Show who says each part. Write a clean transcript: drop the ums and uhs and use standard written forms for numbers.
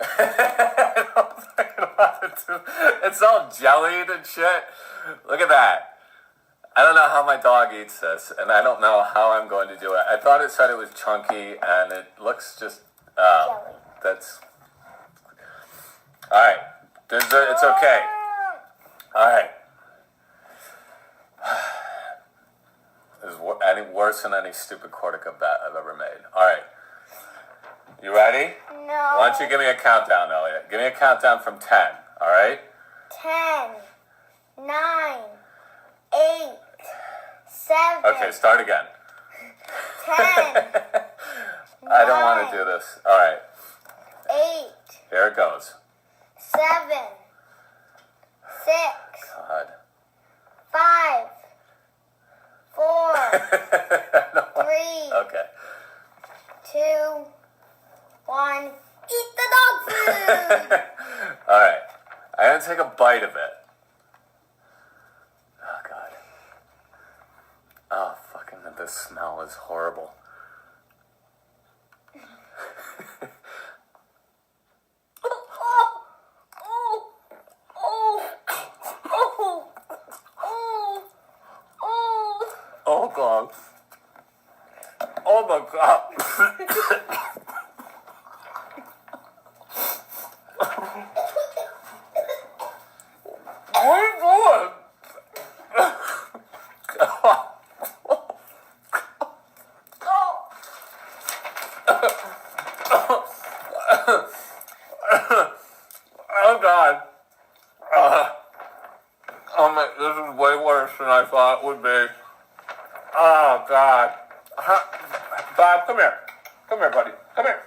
Speaker 1: I don't fucking want to do. It's all jellied and shit. Look at that. I don't know how my dog eats this, and I don't know how I'm going to do it. I thought it said it was chunky, and it looks just.
Speaker 2: Jelly.
Speaker 1: That's. All right. It's okay. All right. This is any worse than any stupid cortica bet I've ever made. All right. You ready?
Speaker 2: No.
Speaker 1: Why don't you give me a countdown, Elliot? Give me a countdown from 10, all right?
Speaker 2: 10, 9, 8, 7.
Speaker 1: Okay, start again.
Speaker 2: 10.
Speaker 1: I don't want to do this. All right.
Speaker 2: 8.
Speaker 1: Here it goes.
Speaker 2: 7. 6.
Speaker 1: God.
Speaker 2: 5. 4. 3.
Speaker 1: Okay.
Speaker 2: 2. 1. Eat the dog food!
Speaker 1: All right. I'm going to take a bite of it. Oh, God. Oh, fucking, this smell is horrible. Oh, God. Oh, my God. What are you doing? Oh, God. Oh, my, this is way worse than I thought it would be. Oh, God. Bob, come here. Come here, buddy. Come here.